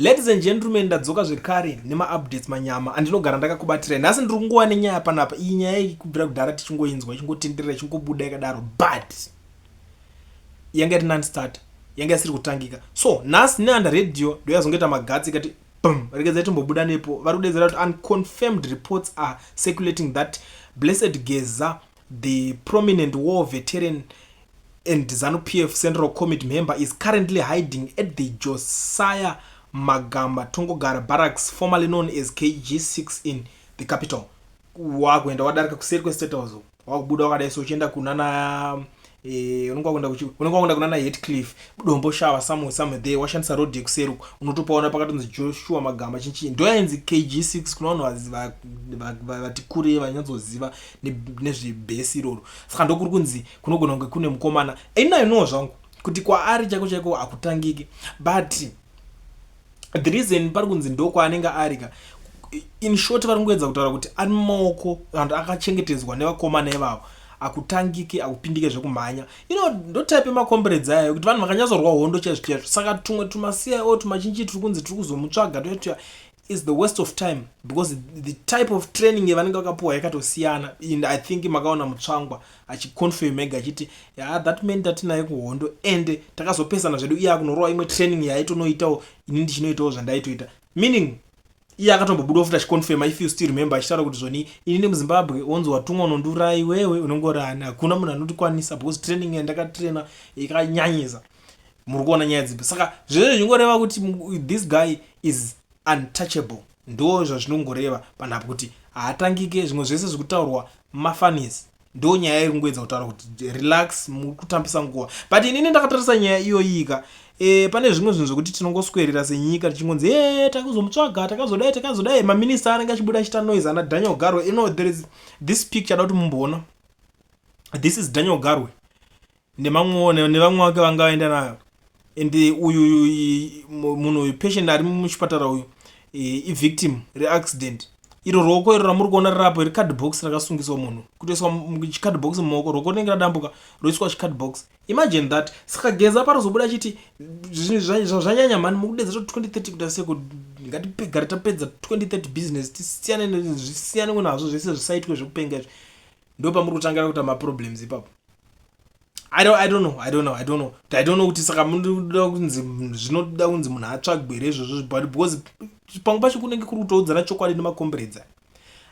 Ladies and gentlemen, ndadzoka zvekare nema-updates manyama andinogara ndakakubatira. Nhasi ndiri kungowa nenyaya panapa. Iyi nyaya iyi kubvira kudhara tichingoinzwa ichingotenderera ichingobuda yakadaro, but yanga iri non-starter, yanga isiri kutangika. So nhasi neanda radio ndoyazongoita magatsi ikati bum, rekedza itombobuda nepo. Vari kudedzera kuti unconfirmed reports are circulating that Blessed Geza, the prominent war veteran and ZANU-PF Central Committee member, is currently hiding at the Josiah Magamba Tongogara Barracks, formerly known as KG6 in the capital. Wakuenda wadarika kuseri kwestate house, wakubuda wakadaiso uchienda kunana unonga kunana Heathcliff dombo shawa somewhere there, washandisa road yekuseri unotopaona pakatonzi Joshua Magamba chinchi ndoyanzi KG6 kuna vanhu vati kure vanyanzoziva nezvebhesi iroro. Saka ndokuri kunzi kunogona kunge kune mukomana einainowo zvangu kuti kwaari chako chaiko akutangiki, but the reason pari kunzi ndokwaanenge arika, in short vari kungoedza kutaura kuti ari mumaoko vanhu akachengetedzwa nevakomana ivavo, akutangike akupindike zvekumhanya. Ndotype yemacomrades aya kuti vanhu vakanyazorwa hondo chaizvo. Saka tumwe tumasiya tumachinji tiri kunzi tiri kuzomutsvaga toita is the waste of time, because the type of training yavanenge vakapuwa yakatosiyana. And I think makaona mutsvangwa achiconfirm ega achiti that man tatinaye kuhondo and takazopesana zvedu iye akunorova imwe training yaitonoitawo ini ndichinoitawo zvandaitoita, meaning iye akatombobuda futi achiconfirm, if you still remember, achitaura kuti zvoni ini nemuzimbabwe onzi watumwa unondiuraya iwewe unongorana, hakuna munhu anotikwanisa because training yandakatraina ikanyanyisa. Muri kuona nyaya dzipi. Saka zvese zvingoreva kuti this guy is untouchable, ndo zvazvinongoreva panapo kuti haatangike. Zvimwe zvese zvekutaurwa mafanisi, ndo nyaya iri kungoedza kutaura kuti relax, muri kutambisa nguva. But inini ndakatarisa nyaya iyoyika, pane zvimwe zvinhu zvokuti tinongoswerera senyika tichingonzi takazomutsvaga takazodai maminista anenge achibuda achita noise ana Daniel Garwe. There is this picture da kuti mumboona, this is Daniel Garwe nevamwe vake vanga vaenda nayo, and uyu munhu patient ari muchipatara uyu victim reaccident. Iro roko iro ramuri kuona rirapo iri card box rakasungiswa munhu kutoiswa chicard box mumaoko, roko rinenge radambuka roiswa chicard box. Imagine that. Saka Geza parozobuda chiti zvanyanya mani mukudedza 2030 kuti aseko ngatigare tapedza 2030 business tisiyane nazvo zvese zvisaitwe zvekupenga izvi. Ndo pamuri kutangira kuita maproblems ipapo. I don't know kuti saka munoda kunzi zvinoda kunzi munhu atsvagwere izvozvo, but because pamwe pacho kunenge kuri kutoudzana chokwadi nemacomrades.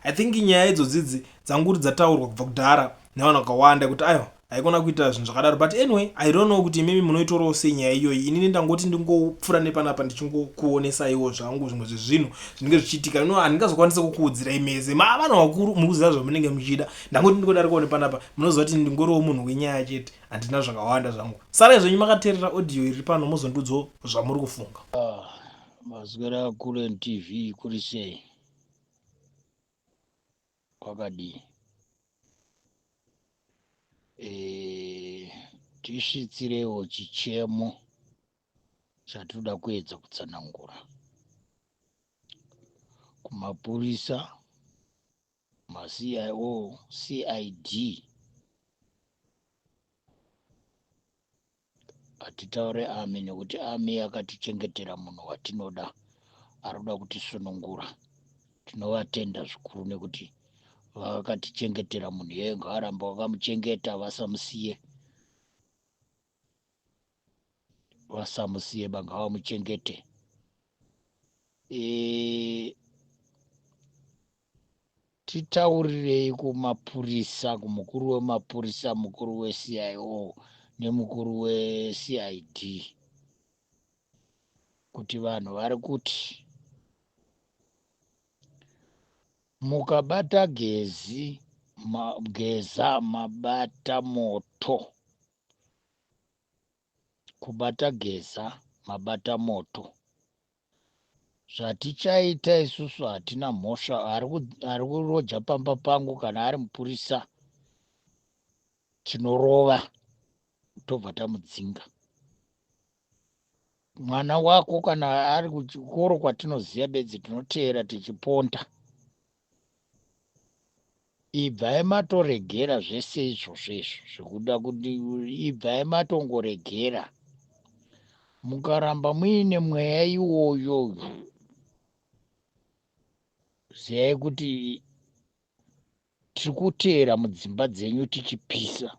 I think nyaya idzodzi dzanguri dzataurwa kubva kudhara nevanhu vakawanda kuti ayo haikona kuita zvinhu zvakadaro. But anyway, I don't know kuti mimi munoitorawo sei nyaya iyoyi. Inini ndangoti ndingopfuura nepanapa ndichingokuonesaiwo zvangu zvimwe zvezvinhu zvinenge zvichiitika. Handingazokwanisa kukuudzirai mese, vanhu vakuru muri kuziva zvamunenge muchida. Ndangoti ndingodarikawo nepanapa munoziva kuti ndingoriwo munhu wenyaya chete, handina zvakawanda zvangu. Sarai zvenyu makateerera audio iri pano muzondudzawo zvamuri kufunga. Maswera akuru NTV kuri sei kwakadii? Tisvitsirewo chichemo chatinoda kuedza kutsanangura kumapurisa, maCIO, CID. Hatitaure ami nekuti ami akatichengetera munhu watinoda, arikuda kutisunungura. Tinovatenda zvikuru nekuti vakatichengetera munhu yeye ngaaramba vakamuchengeta, vasamusiye banga vamuchengete. Titaurirei kumapurisa, kumukuru wemapurisa, mukuru weCIO nemukuru weCID kuti vanhu vari kuti mukabata Geza mabata moto. Kubata Geza mabata moto. Zvatichaita isusu hatina mhosva. Ari kuroja pamba pangu kana ari mupurisa tinorova tobva tamudzinga. Mwana wako kana ari kuchikoro kwatinoziva bedzi tinoteera tichiponda. Ibvai matoregera zvese izvozvo zvekuda kuti ibvai matongoregera mukaramba muine mweya iwoyo, ziyai kuti tiri kuteera mudzimba dzenyu tichipisa.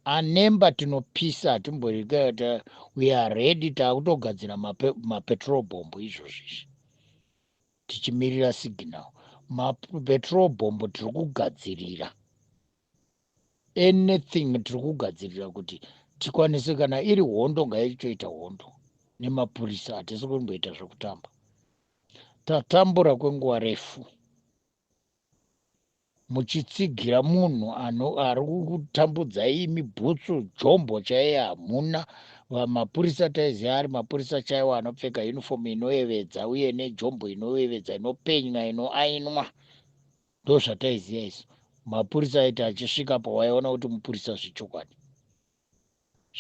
Anemba tinopisa, hatimborika, we are ready, taakutogadzira mapetrol bomb izvozvi tichimirira signal. Mapetrol bomb tiri kugadzirira anything, tiri kugadzirira kuti tikwanise, kana iri hondo ngaitoita hondo nemapurisa, hatisi kumboita zvekutamba. Tatambura kwenguva refu muchitsigira munhu ari kutambudzai mibhutsu, jombo chaiye hamuna. Mapurisa taiziva ari mapurisa chaiwo anopfeka uniform inoyevedza uye nejombo inoyevedza, inopenya, inoainwa. Ndo zvataiziva isu. Mapurisa aiti achisvika pawaiona kuti mupurisa zvechokwadi.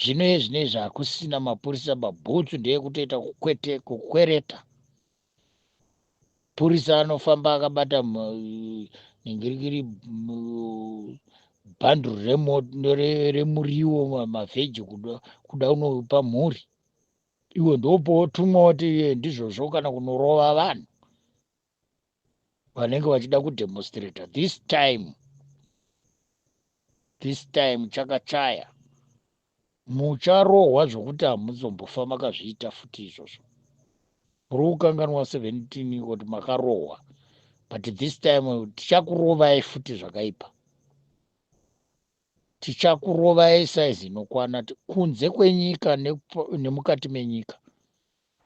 Zvino izvi hakusina mapurisa, mabhutsu ndeyekutoita kukwereta. Purisa anofamba akabata ningirikiri bhanduru remuriwo, mavheji kuda unopa mhuri. Iwe ndopotumwa kuti ndizvozvo kana kunorova vanhu vanenge vachida kudemonstrata. This time chakachaya. Mucharohwa zvokuti hamuzombofa makazviita futi izvozvo. Muri kukanganwa 17 kuti makarohwa. But this time tichakurovai futi zvakaipa. Tichakurovai saizi inokwana kunze kwenyika nemukati menyika.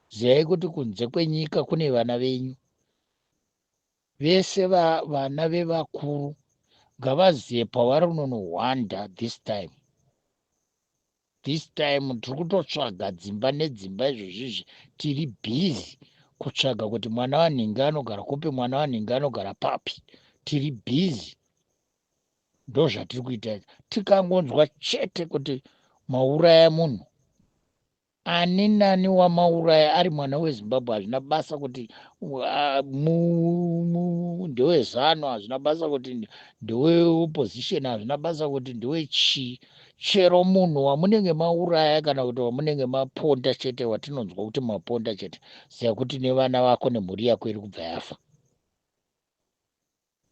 Ziyai kuti kunze kwenyika kune vana venyu. Vese vana vevakuru ngavaziye pavari kunonohwanda this time. This time tiri kutotsvaga dzimba nedzimba izvozvizvi. Tiri bhizi kutsvaga kuti mwana wanhingi anogara kupi, mwana wanhingi anogara papi. Tiri bhizi. Ndo zvatiri kuita. Tikangonzwa chete kuti mauraya munhu, ani nani wamauraya ari mwana weZimbabwe, hazvina basa kuti ndewezano, hazvina basa kuti ndeweopposition, hazvina basa kuti ndewechii. Chero munhu wamunenge mauraya kana kuti wamunenge maponda chete, watinonzwa kuti maponda chete, ziya kuti nevana vako nemhuri yako iri kubva yafa.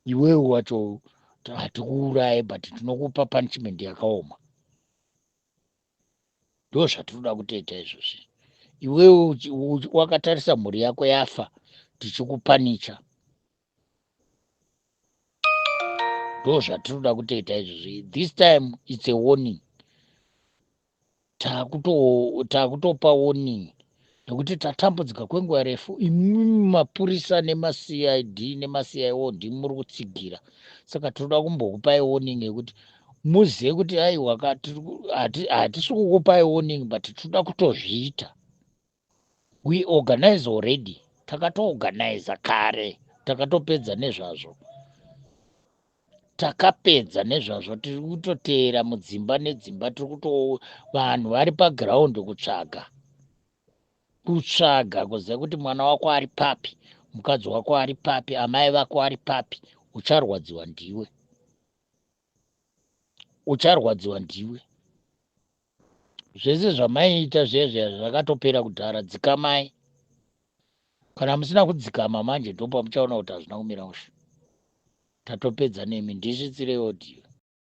Iwewe wacho hatikuurayi, but tinokupa punishment yakaoma. Ndo zvatinoda kutoita izvozvi. Iwewe wakatarisa mhuri yako yafa, tichikupanicha. Ndo zvatinoda kutoita izvozvi. This time it's a warning. Taakutopa warning. Nekuti tatambudzika kwenguva refu. Imimi mapurisa nema-CID nema-CIO ndimi muri kutsigira. Saka tinoda kumbokupai warning yekuti muzive kuti aiwa, hatisi kukupai warning, but tinoda kutozviita. We organize already. Takatoorganiza kare. Takatopedza nezvazvo. Takapedza nezvazvo. Tiri kutoteera mudzimba nedzimba. Vanhu vari paground kutsvaga kuziva kuti mwana wako ari papi, mukadzi wako ari papi, amai vako ari papi. Ucharwadziwa ndiwe. Ucharwadziwa ndiwe. Zvese zvamaiita zvezve zvakatopera kudhara. Dzikamai. Kana musina kudzikama manje ndopa muchaona kuti hazvina kumira mushe. Tatopedza nemi. Ndisvitsirei audio.